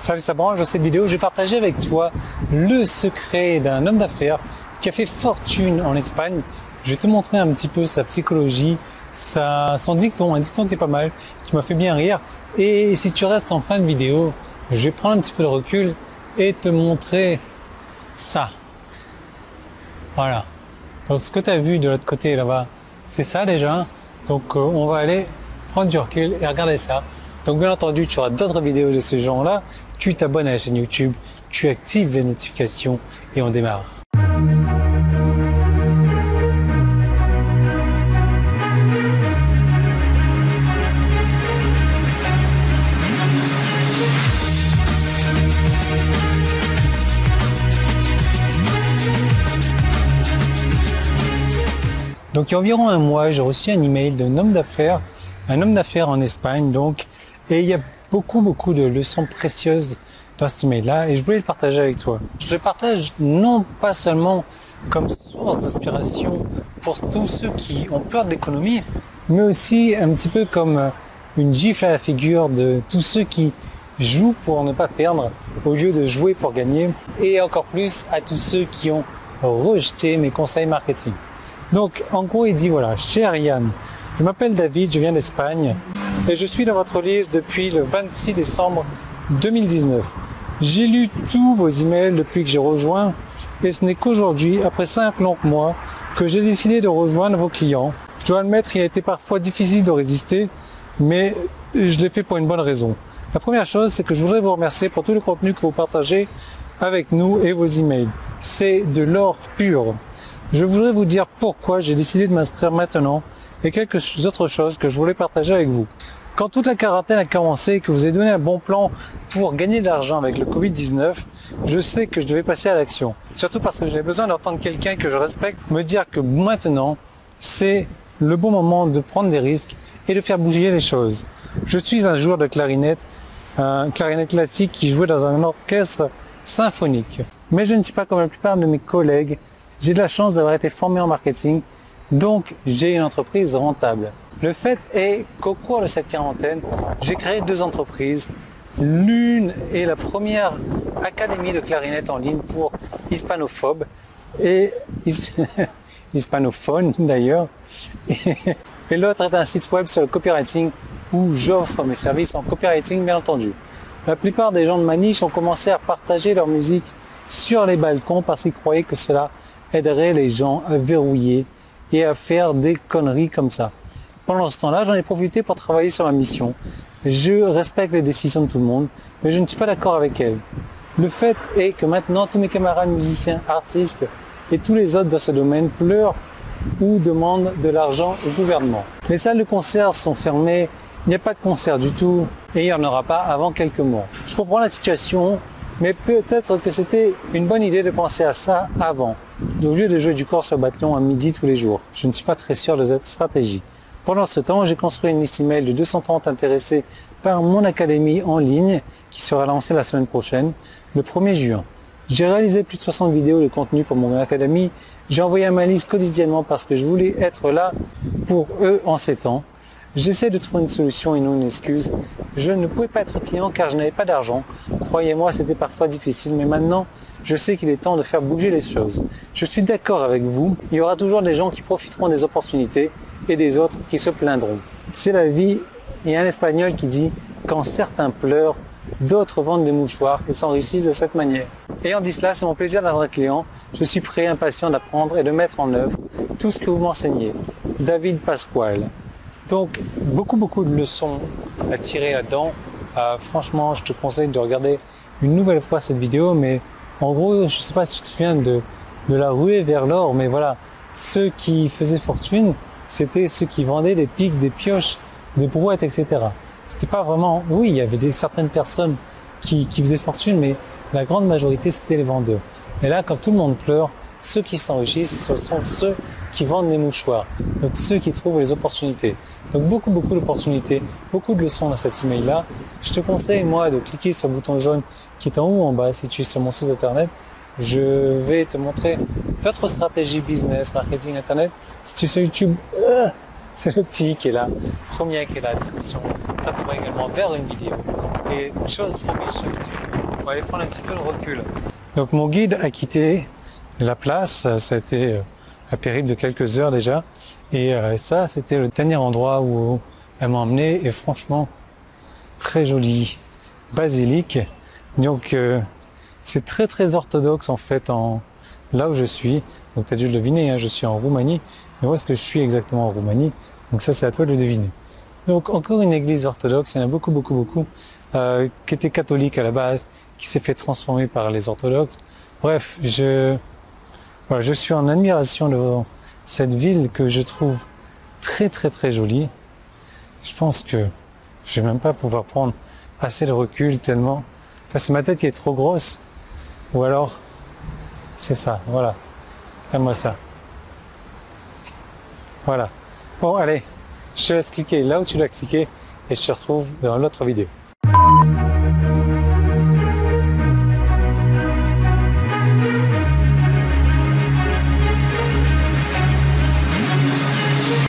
Salut, ça branche. Dans cette vidéo, je vais partager avec toi le secret d'un homme d'affaires qui a fait fortune en Espagne. Je vais te montrer un petit peu sa psychologie, son dicton, un dicton qui est pas mal, qui m'a fait bien rire. Et si tu restes en fin de vidéo, je vais prendre un petit peu de recul et te montrer ça. Voilà. Donc ce que tu as vu de l'autre côté là-bas, c'est ça déjà. Donc on va aller prendre du recul et regarder ça. Donc bien entendu, tu auras d'autres vidéos de ce genre-là. Tu t'abonnes à la chaîne YouTube, tu actives les notifications et on démarre. Donc il y a environ un mois, j'ai reçu un email d'un homme d'affaires en Espagne, donc, et il y a beaucoup de leçons précieuses dans cet email-là, et je voulais le partager avec toi. Je le partage non pas seulement comme source d'inspiration pour tous ceux qui ont peur de l'économie, mais aussi un petit peu comme une gifle à la figure de tous ceux qui jouent pour ne pas perdre au lieu de jouer pour gagner, et encore plus à tous ceux qui ont rejeté mes conseils marketing. Donc, en gros, il dit, voilà, cher Yann, je m'appelle David, je viens d'Espagne et je suis dans votre liste depuis le 26 décembre 2019. J'ai lu tous vos emails depuis que j'ai rejoint et ce n'est qu'aujourd'hui, après 5 longs mois, que j'ai décidé de rejoindre vos clients. Je dois admettre qu'il a été parfois difficile de résister, mais je l'ai fait pour une bonne raison. La première chose, c'est que je voudrais vous remercier pour tout le contenu que vous partagez avec nous et vos emails. C'est de l'or pur. Je voudrais vous dire pourquoi j'ai décidé de m'inscrire maintenant et quelques autres choses que je voulais partager avec vous. Quand toute la quarantaine a commencé et que vous avez donné un bon plan pour gagner de l'argent avec le Covid-19, je sais que je devais passer à l'action. Surtout parce que j'avais besoin d'entendre quelqu'un que je respecte me dire que maintenant, c'est le bon moment de prendre des risques et de faire bouger les choses. Je suis un joueur de clarinette, un clarinette classique qui jouait dans un orchestre symphonique. Mais je ne suis pas comme la plupart de mes collègues. J'ai de la chance d'avoir été formé en marketing, donc j'ai une entreprise rentable. Le fait est qu'au cours de cette quarantaine, j'ai créé 2 entreprises. L'une est la première académie de clarinette en ligne pour hispanophobes et hispanophones d'ailleurs. Et l'autre est un site web sur le copywriting où j'offre mes services en copywriting bien entendu. La plupart des gens de ma niche ont commencé à partager leur musique sur les balcons parce qu'ils croyaient que cela aiderait les gens à verrouiller et à faire des conneries comme ça. Pendant ce temps-là, j'en ai profité pour travailler sur ma mission. Je respecte les décisions de tout le monde, mais je ne suis pas d'accord avec elles. Le fait est que maintenant, tous mes camarades musiciens, artistes et tous les autres dans ce domaine pleurent ou demandent de l'argent au gouvernement. Les salles de concert sont fermées, il n'y a pas de concert du tout et il n'y en aura pas avant quelques mois. Je comprends la situation, mais peut-être que c'était une bonne idée de penser à ça avant, au lieu de jouer du corps sur bâton à midi tous les jours. Je ne suis pas très sûr de cette stratégie. Pendant ce temps, j'ai construit une liste email de 230 intéressés par mon académie en ligne qui sera lancée la semaine prochaine, le 1er juin. J'ai réalisé plus de 60 vidéos de contenu pour mon académie. J'ai envoyé à ma liste quotidiennement parce que je voulais être là pour eux en ces temps. J'essaie de trouver une solution et non une excuse. Je ne pouvais pas être client car je n'avais pas d'argent. Croyez-moi, c'était parfois difficile, mais maintenant, je sais qu'il est temps de faire bouger les choses. Je suis d'accord avec vous, il y aura toujours des gens qui profiteront des opportunités et des autres qui se plaindront. C'est la vie. Il y a un Espagnol qui dit « Quand certains pleurent, d'autres vendent des mouchoirs et s'enrichissent de cette manière. » Ayant dit cela, c'est mon plaisir d'être un client. Je suis prêt, impatient d'apprendre et de mettre en œuvre tout ce que vous m'enseignez. David Pasquale. Donc, beaucoup de leçons à tirer là-dedans. Franchement, je te conseille de regarder une nouvelle fois cette vidéo, mais en gros, je ne sais pas si tu te souviens de la ruée vers l'or, mais voilà, ceux qui faisaient fortune, c'était ceux qui vendaient des pics, des pioches, des brouettes, etc. C'était pas vraiment... Oui, il y avait certaines personnes qui faisaient fortune, mais la grande majorité, c'était les vendeurs. Et là, quand tout le monde pleure, ceux qui s'enrichissent, ce sont ceux qui vendent des mouchoirs, donc ceux qui trouvent les opportunités. Donc beaucoup d'opportunités, beaucoup de leçons dans cet email-là. Je te conseille, moi, de cliquer sur le bouton jaune qui est en haut en bas si tu es sur mon site internet. Je vais te montrer d'autres stratégies business, marketing, internet. Si tu es sur YouTube, c'est le petit qui est là, premier qui est là, la description. Ça pourrait également vers une vidéo. Et chose promise, chose due. va aller prendre un petit peu de recul. Donc mon guide a quitté la place, ça a été un périple de quelques heures déjà. Et ça, c'était le dernier endroit où elle m'a emmené. Et franchement, très joli basilique. Donc c'est très très orthodoxe en fait là où je suis. Donc tu as dû le deviner, hein, je suis en Roumanie. Mais où est-ce que je suis exactement en Roumanie? Donc ça, c'est à toi de le deviner. Donc encore une église orthodoxe, il y en a beaucoup qui était catholique à la base, qui s'est fait transformer par les orthodoxes. Bref, je suis en admiration de cette ville que je trouve très jolie. Je pense que je vais même pas pouvoir prendre assez de recul tellement. Enfin, c'est ma tête qui est trop grosse. Ou alors, c'est ça, voilà. Regarde-moi ça. Voilà. Bon, allez, je te laisse cliquer là où tu dois cliquer et je te retrouve dans l'autre vidéo.